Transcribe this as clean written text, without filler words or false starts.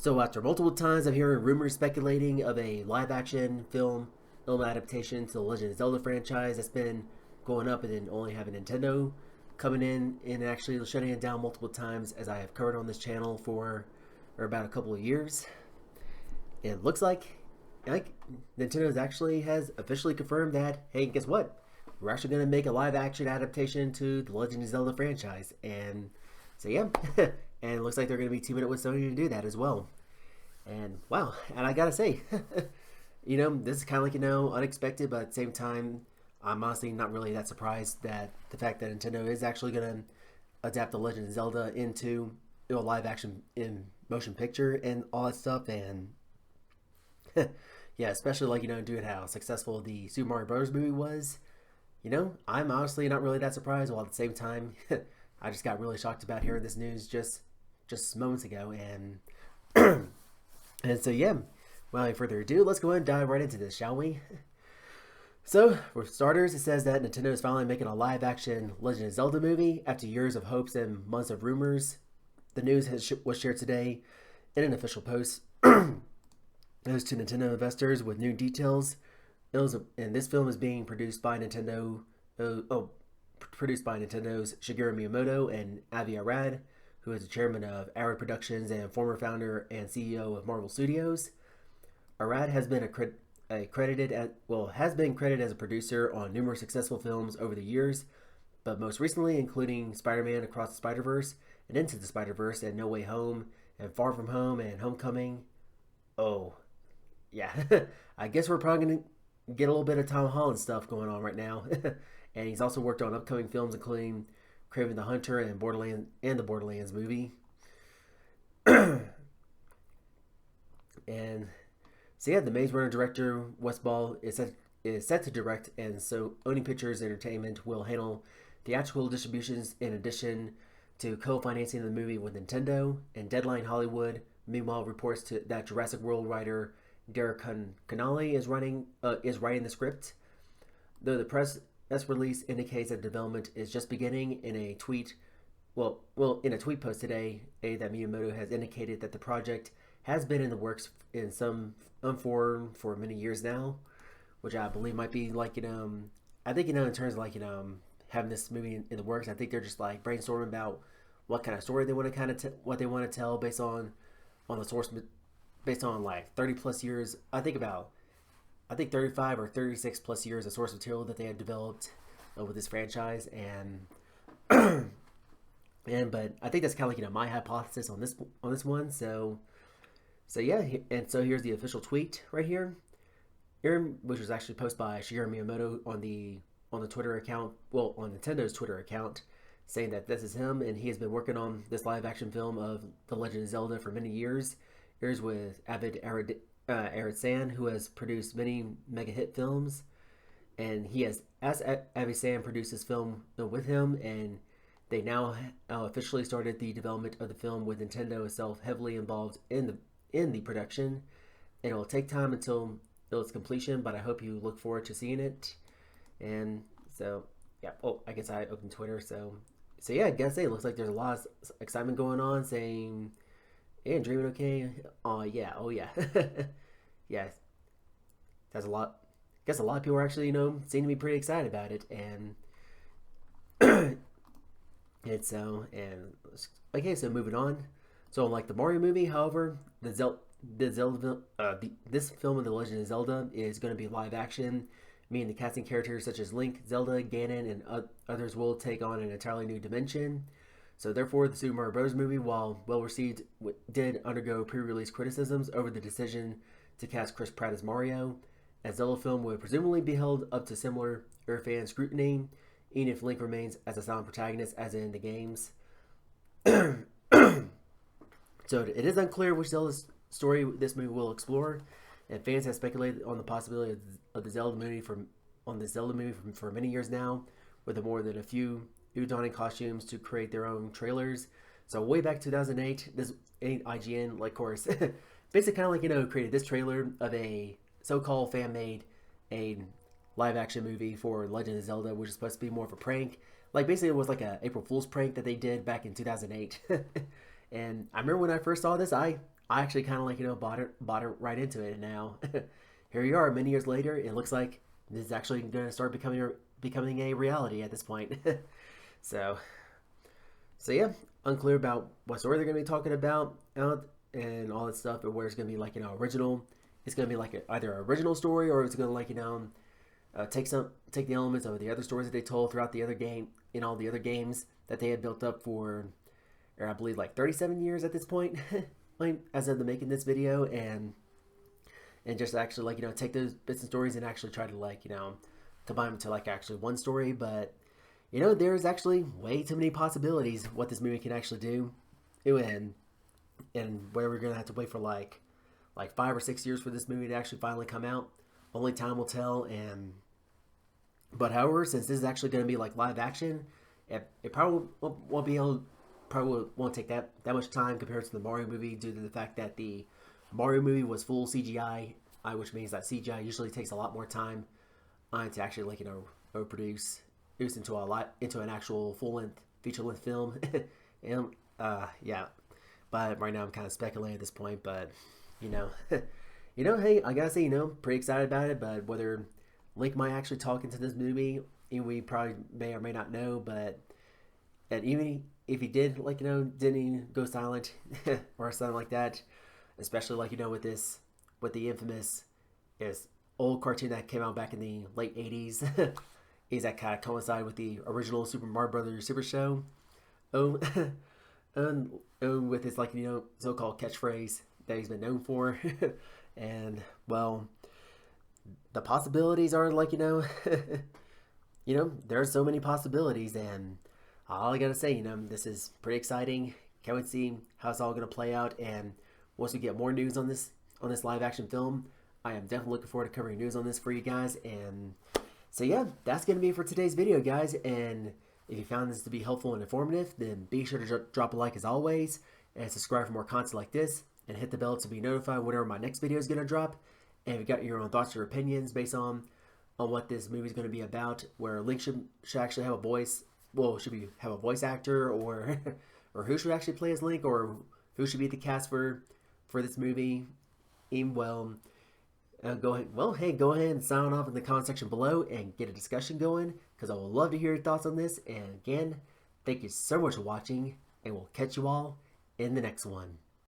So after multiple times of hearing rumors speculating of a live-action film adaptation to the Legend of Zelda franchise that's been going up, and then only having Nintendo coming in and actually shutting it down multiple times, as I have covered on this channel for about a couple of years, it looks like Nintendo's actually has officially confirmed that, hey, guess what? We're actually going to make a live-action adaptation to the Legend of Zelda franchise, and so yeah, and it looks like they're going to be teaming up with Sony to do that as well. And wow, and I gotta say, this is kind of like unexpected, but at the same time, I'm honestly not really that surprised that the fact that Nintendo is actually going to adapt the Legend of Zelda into a live action in motion picture and all that stuff. And yeah, especially due to how successful the Super Mario Bros. Movie was. I'm honestly not really that surprised. While at the same time, I just got really shocked about hearing this news just moments ago. And and so yeah, without further ado, let's go ahead and dive right into this, shall we? So, for starters, it says that Nintendo is finally making a live-action Legend of Zelda movie after years of hopes and months of rumors. The news was shared today in an official post. It was to Nintendo investors with new details. And this film is being produced by produced by Nintendo's Shigeru Miyamoto and Avi Arad, who is the chairman of Arad Productions and former founder and CEO of Marvel Studios. Arad has been credited as a producer on numerous successful films over the years, but most recently including Spider-Man Across the Spider-Verse and Into the Spider-Verse and No Way Home and Far From Home and Homecoming. Oh, yeah. I guess we're probably going to get a little bit of Tom Holland stuff going on right now. And he's also worked on upcoming films including Kraven the Hunter and the Borderlands movie. And so yeah, the Maze Runner director Wes Ball is set to direct, and so Sony Pictures Entertainment will handle theatrical distributions in addition to co-financing the movie with Nintendo. And Deadline Hollywood, meanwhile, reports that Jurassic World writer Derek Connolly is writing the script. Though the press release indicates that development is just beginning, in a tweet post today, that Miyamoto has indicated that the project has been in the works in some form for many years now, which I believe might be I think in terms of having this movie in the works, I think they're just brainstorming about what kind of story they want to what they want to tell based on the source, based on 30 plus years. I think 35 or 36 plus years of source material that they have developed with this franchise. And but I think that's kind of my hypothesis on this one. So yeah, and so here's the official tweet right here, which was actually posted by Shigeru Miyamoto on the Twitter account, on Nintendo's Twitter account, saying that this is him and he has been working on this live action film of The Legend of Zelda for many years. Here's with Avid Arad-san, who has produced many mega hit films, and he has asked Avi-san produce this film with him, and they now officially started the development of the film with Nintendo itself heavily involved in the production. And it will take time until its completion, but I hope you look forward to seeing it. And so yeah, I guess I opened Twitter, so yeah, I guess it looks like there's a lot of excitement going on, saying, "Hey, dreaming okay? Oh yeah. Yeah, that's a lot. I guess a lot of people are actually seem to be pretty excited about it." And and so okay, so moving on. So unlike the Mario movie, however, this film of The Legend of Zelda is going to be live action, meaning the casting characters such as Link, Zelda, Ganon, and others will take on an entirely new dimension. So therefore, the Super Mario Bros. Movie, while well received, did undergo pre-release criticisms over the decision to cast Chris Pratt as Mario. A Zelda film would presumably be held up to similar fan scrutiny, even if Link remains as a silent protagonist as in the games. So it is unclear which Zelda story this movie will explore, and fans have speculated on the possibility of the Zelda movie for many years now, with more than a few new donning costumes to create their own trailers. So way back 2008, this IGN, of course, basically kind of created this trailer of a so-called fan-made live-action movie for Legend of Zelda, which is supposed to be more of a prank. Basically it was a April Fool's prank that they did back in 2008. And I remember when I first saw this, I I actually kind of like bought it right into it, and now here you are, many years later. It looks like this is actually going to start becoming a reality at this point. so so yeah, unclear about what story they're going to be talking about and all that stuff, but where it's going to be like original. It's going to be like either an original story, or it's going to take the elements of the other stories that they told throughout the other game in all the other games that they had built up for, or I believe like 37 years at this point, like as of the making this video, and just actually take those bits and stories and actually try to combine them to like actually one story. But there's actually way too many possibilities what this movie can actually do, and where we're gonna have to wait for like 5 or 6 years for this movie to actually finally come out. Only time will tell. And but however, since this is actually going to be like live action, it probably won't be able, probably won't take that much time compared to the Mario movie, due to the fact that the Mario movie was full CGI, which means that CGI usually takes a lot more time to actually produce into an actual full length feature length film. and yeah, but right now I'm kind of speculating at this point. But you know, hey, I gotta say, pretty excited about it. But whether Link might actually talk into this movie, we probably may or may not know. But and even if he did, didn't go silent or something like that, especially with the infamous is old cartoon that came out back in the late '80s, is that kind of coincide with the original Super Mario Brothers Super Show. Oh, with his so-called catchphrase that he's been known for. And well, the possibilities are there are so many possibilities. And all I gotta say, this is pretty exciting. Can't wait to see how it's all gonna play out. And once we get more news on this live action film, I am definitely looking forward to covering news on this for you guys. And so yeah, that's gonna be it for today's video, guys. And if you found this to be helpful and informative, then be sure to drop a like as always, and subscribe for more content like this, and hit the bell to be notified whenever my next video is going to drop. And if you got your own thoughts or opinions based on what this movie is going to be about, where Link should actually have a voice, well, should we have a voice actor, or or who should actually play as Link, or who should be the cast for this movie? Well, go ahead. Well, hey, go ahead and sign off in the comment section below and get a discussion going, because I would love to hear your thoughts on this. And again, thank you so much for watching, and we'll catch you all in the next one.